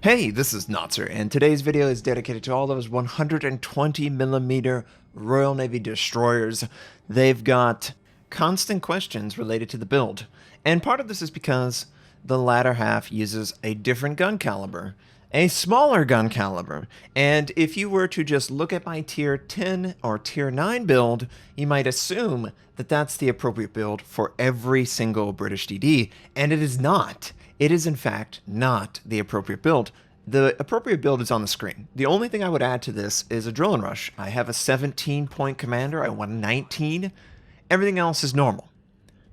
Hey, this is Notser, and today's video is dedicated to all those 120mm Royal Navy destroyers. They've got constant questions related to the build, and part of this is because the latter half uses a different gun caliber, a smaller gun caliber, and if you were to just look at my tier 10 or tier 9 build, you might assume that that's the appropriate build for every single British DD, and it is not. It is, in fact, not the appropriate build. The appropriate build is on the screen. The only thing I would add to this is a drill and rush. I have a 17-point commander. I want 19. Everything else is normal.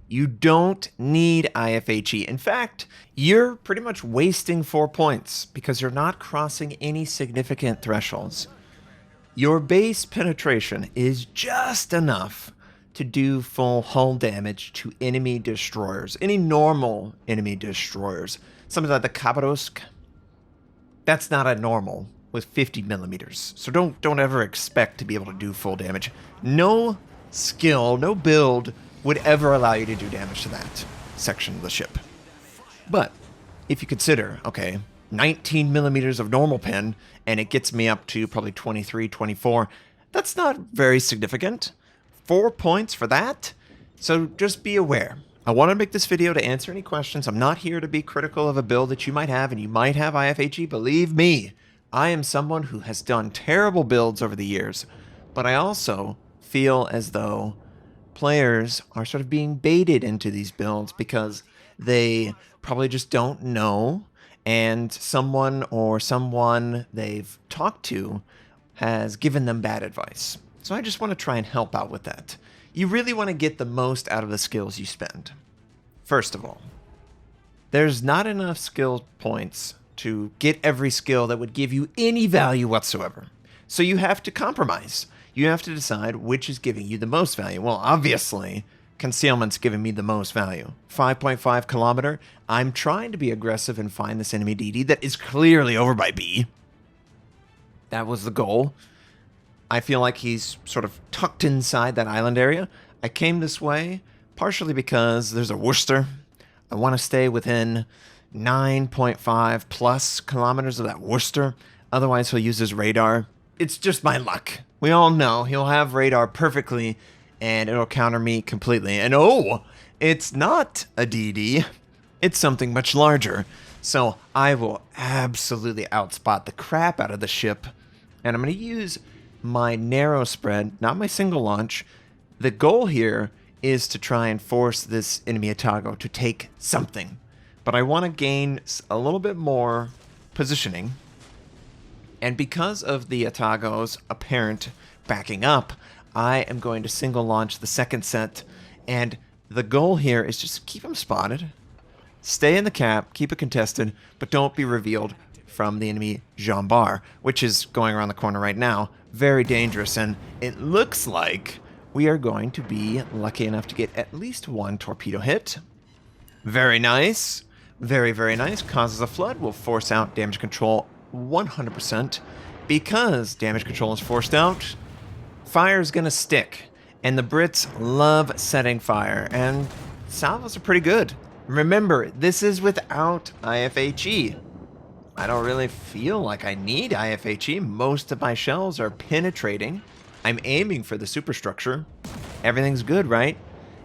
You don't need IFHE. In fact, you're pretty much wasting 4 points because you're not crossing any significant thresholds. Your base penetration is just enough to do full hull damage to enemy destroyers, any normal enemy destroyers. Something like the Khabarovsk, that's not a normal with 50mm. So don't ever expect to be able to do full damage. No skill, no build would ever allow you to do damage to that section of the ship. But if you consider, okay, 19mm of normal pen, and it gets me up to probably 23, 24, that's not very significant. 4 points for that? So just be aware. I want to make this video to answer any questions. I'm not here to be critical of a build that you might have, and you might have IFHE. Believe me, I am someone who has done terrible builds over the years, but I also feel as though players are sort of being baited into these builds because they probably just don't know, and someone they've talked to has given them bad advice. So I just want to try and help out with that. You really want to get the most out of the skills you spend. First of all, there's not enough skill points to get every skill that would give you any value whatsoever. So you have to compromise. You have to decide which is giving you the most value. Well, obviously, concealment's giving me the most value. 5.5 kilometer. I'm trying to be aggressive and find this enemy DD that is clearly over by B. That was the goal. I feel like he's sort of tucked inside that island area. I came this way partially because there's a Worcester. I want to stay within 9.5 plus kilometers of that Worcester. Otherwise, he'll use his radar. It's just my luck. We all know he'll have radar perfectly, and it'll counter me completely. And oh, it's not a DD. It's something much larger. So I will absolutely outspot the crap out of the ship. And I'm going to use my narrow spread, not my single launch. The goal here is to try and force this enemy Atago to take something. But I want to gain a little bit more positioning. And because of the Atago's apparent backing up, I am going to single launch the second set. And the goal here is just keep him spotted, stay in the cap, keep it contested, but don't be revealed from the enemy Jean Bar, which is going around the corner right now. Very dangerous, and it looks like we are going to be lucky enough to get at least one torpedo hit. Very nice. Very, very nice. Causes a flood. Will force out damage control 100%. Because damage control is forced out, fire is going to stick. And the Brits love setting fire, and salvos are pretty good. Remember, this is without IFHE. I don't really feel like I need IFHE. Most of my shells are penetrating. I'm aiming for the superstructure. Everything's good, right?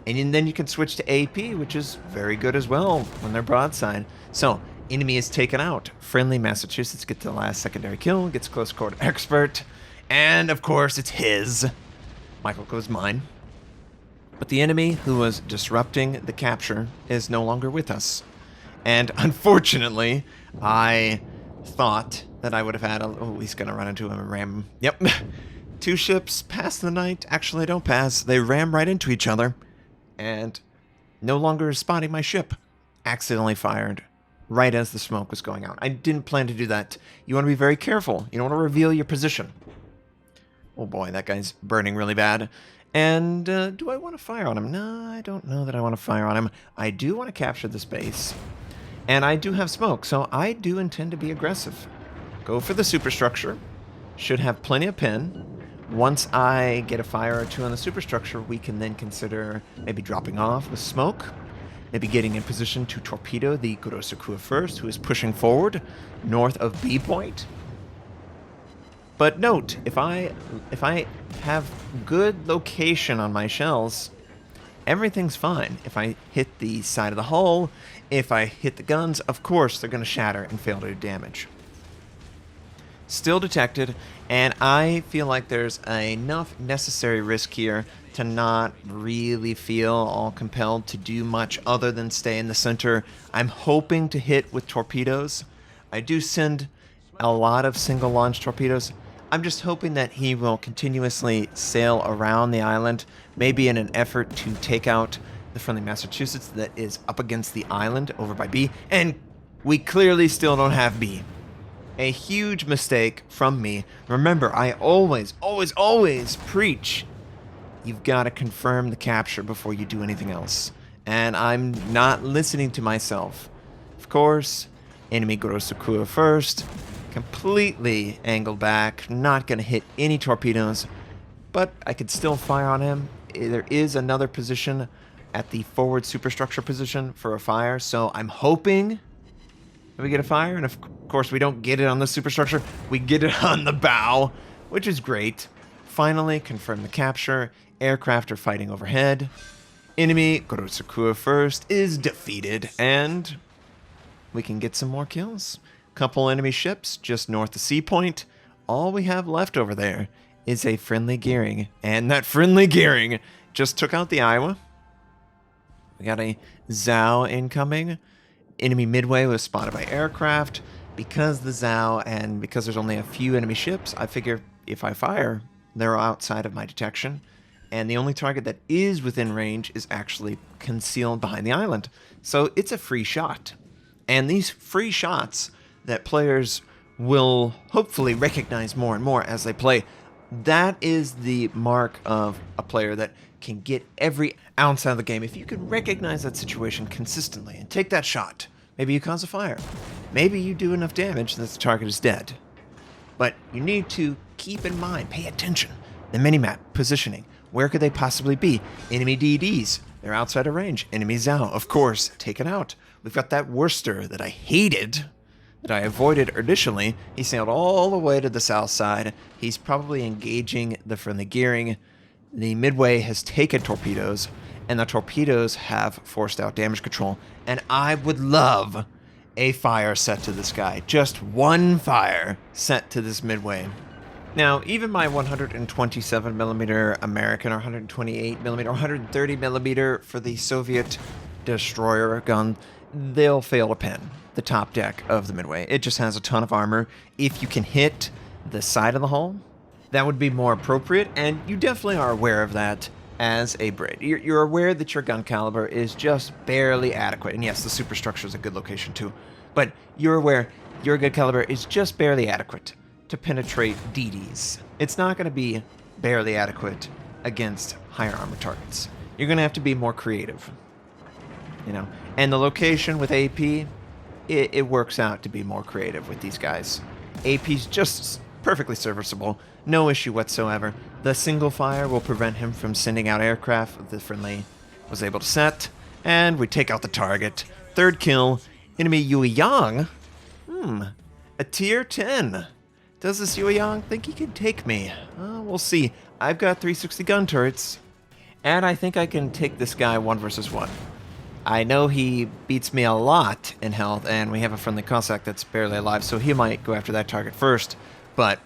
And then you can switch to AP, which is very good as well when they're broadside. So, enemy is taken out. Friendly Massachusetts gets the last secondary kill, gets close quarter expert, and of course it's his. Michael goes mine. But the enemy who was disrupting the capture is no longer with us. And unfortunately, I thought that I would have had a... Oh, he's going to run into him and ram him. Yep. 2 ships pass the night. Actually, they don't pass. They ram right into each other. And no longer spotting my ship. Accidentally fired right as the smoke was going out. I didn't plan to do that. You want to be very careful. You don't want to reveal your position. Oh boy, that guy's burning really bad. And do I want to fire on him? No, I don't know that I want to fire on him. I do want to capture this base. And I do have smoke, so I do intend to be aggressive. Go for the superstructure. Should have plenty of pen. Once I get a fire or two on the superstructure, we can then consider maybe dropping off with smoke. maybe getting in position to torpedo the Kurosakua first, who is pushing forward north of B point. But note, if I have good location on my shells, everything's fine. If I hit the side of the hull, if I hit the guns, of course they're going to shatter and fail to do damage. Still detected, and I feel like there's enough necessary risk here to not really feel all compelled to do much other than stay in the center. I'm hoping to hit with torpedoes. I do send a lot of single launch torpedoes. I'm just hoping that he will continuously sail around the island, maybe in an effort to take out the friendly Massachusetts that is up against the island over by B, and we clearly still don't have B. A huge mistake from me. Remember, I always preach, you've got to confirm the capture before you do anything else. And I'm not listening to myself. Of course, enemy Kurosakua first, completely angled back, not going to hit any torpedoes, but I could still fire on him. There is another position at the forward superstructure position for a fire, so I'm hoping that we get a fire, and of course we don't get it on the superstructure, we get it on the bow, which is great. Finally, confirm the capture. Aircraft are fighting overhead. Enemy Kurosakua first is defeated, and we can get some more kills. Couple enemy ships just north of Sea Point. All we have left over there is a friendly gearing, and that friendly gearing just took out the Iowa. We got a Zhao incoming. Enemy Midway was spotted by aircraft. Because the Zhao and because there's only a few enemy ships, I figure if I fire, they're outside of my detection. And the only target that is within range is actually concealed behind the island. So it's a free shot. And these free shots that players will hopefully recognize more and more as they play, that is the mark of a player that can get every ounce out of the game. If you can recognize that situation consistently and take that shot, maybe you cause a fire. Maybe you do enough damage that the target is dead. But you need to keep in mind, pay attention, the minimap, positioning. Where could they possibly be? Enemy DDs, they're outside of range. Enemy Zhao, of course, taken out. We've got that Worcester that I hated, that I avoided initially. He sailed all the way to the south side. He's probably engaging the friendly gearing. The Midway has taken torpedoes, and the torpedoes have forced out damage control. And I would love a fire set to this guy. Just one fire set to this Midway. Now, even my 127mm American, or 128mm, or 130mm for the Soviet destroyer gun, they'll fail to pin the top deck of the Midway. It just has a ton of armor. If you can hit the side of the hull, that would be more appropriate, and you definitely are aware of that as a Brit. You're aware that your gun caliber is just barely adequate, and yes, the superstructure is a good location too, but you're aware your gun caliber is just barely adequate to penetrate DDs. It's not going to be barely adequate against higher armor targets. You're going to have to be more creative, you know. And the location with AP, it works out to be more creative with these guys. AP's just perfectly serviceable, no issue whatsoever. The single fire will prevent him from sending out aircraft the friendly was able to set, and we take out the target. Third kill, enemy Yui Yang. A tier 10. Does this Yui Yang think he can take me? We'll see. I've got 360 gun turrets, and I think I can take this guy 1 versus 1. I know he beats me a lot in health, and we have a friendly Cossack that's barely alive, so he might go after that target first. But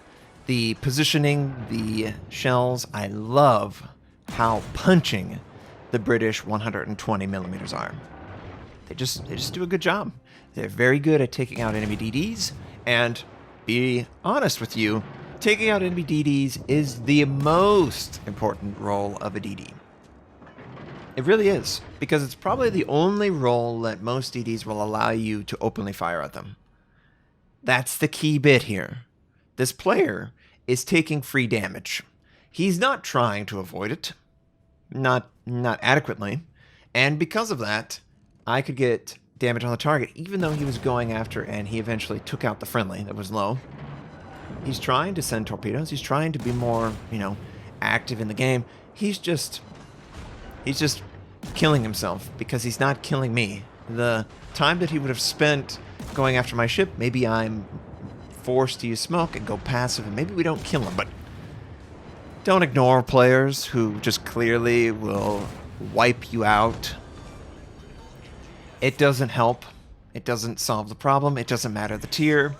the positioning, the shells, I love how punching the British 120mm are. They just do a good job. They're very good at taking out enemy DDs, and be honest with you, taking out enemy DDs is the most important role of a DD. It really is, because it's probably the only role that most DDs will allow you to openly fire at them. That's the key bit here. This player is taking free damage. He's not trying to avoid it, not adequately, and because of that, I could get damage on the target, even though he was going after and he eventually took out the friendly that was low. He's trying to send torpedoes. He's trying to be more, active in the game. He's just killing himself because he's not killing me. The time that he would have spent going after my ship, maybe I'm forced to use smoke and go passive, and maybe we don't kill him, but don't ignore players who just clearly will wipe you out. It doesn't help. It doesn't solve the problem. It doesn't matter the tier.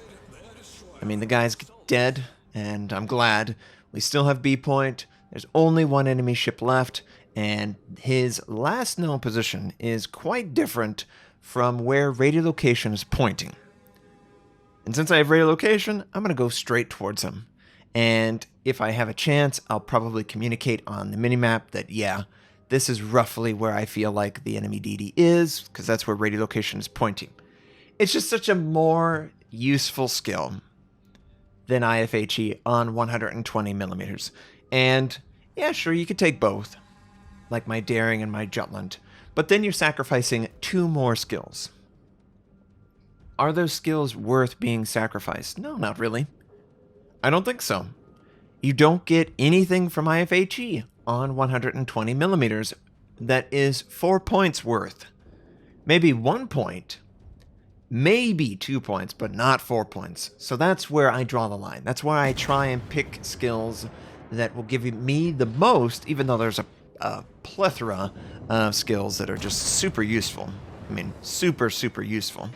I mean, the guy's dead, and I'm glad. We still have B point. There's only one enemy ship left, and his last known position is quite different from where radiolocation is pointing. And since I have radiolocation, I'm going to go straight towards him. And if I have a chance, I'll probably communicate on the minimap that, yeah, this is roughly where I feel like the enemy DD is, because that's where radiolocation is pointing. It's just such a more useful skill than IFHE on 120 millimeters. And yeah, sure, you could take both, like my Daring and my Jutland, but then you're sacrificing 2 more skills. Are those skills worth being sacrificed? No, not really. I don't think so. You don't get anything from IFHE on 120 millimeters that is 4 points worth. Maybe 1 point, maybe 2 points, but not 4 points. So that's where I draw the line. That's why I try and pick skills that will give me the most, even though there's a plethora of skills that are just super useful. I mean, super, super useful.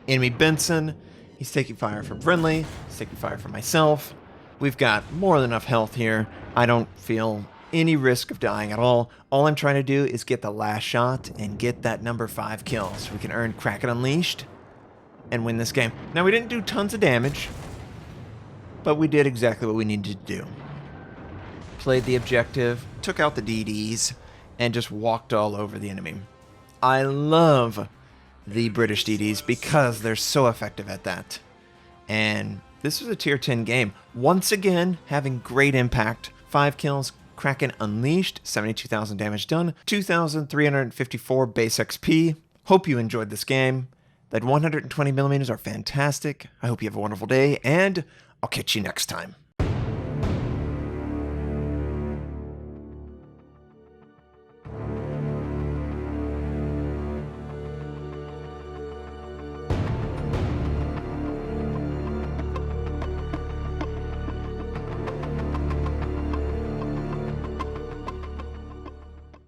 Enemy Benson, he's taking fire from friendly, he's taking fire from myself. We've got more than enough health here. I don't feel any risk of dying at all. All I'm trying to do is get the last shot and get that number 5 kill so we can earn Kraken Unleashed and win this game. Now, we didn't do tons of damage, but we did exactly what we needed to do. Played the objective, took out the DDs, and just walked all over the enemy. I love the British DDs because they're so effective at that. And this was a tier 10 game. Once again, having great impact. 5 kills, Kraken Unleashed, 72,000 damage done, 2,354 base XP. Hope you enjoyed this game. That 120 millimeters are fantastic. I hope you have a wonderful day, and I'll catch you next time.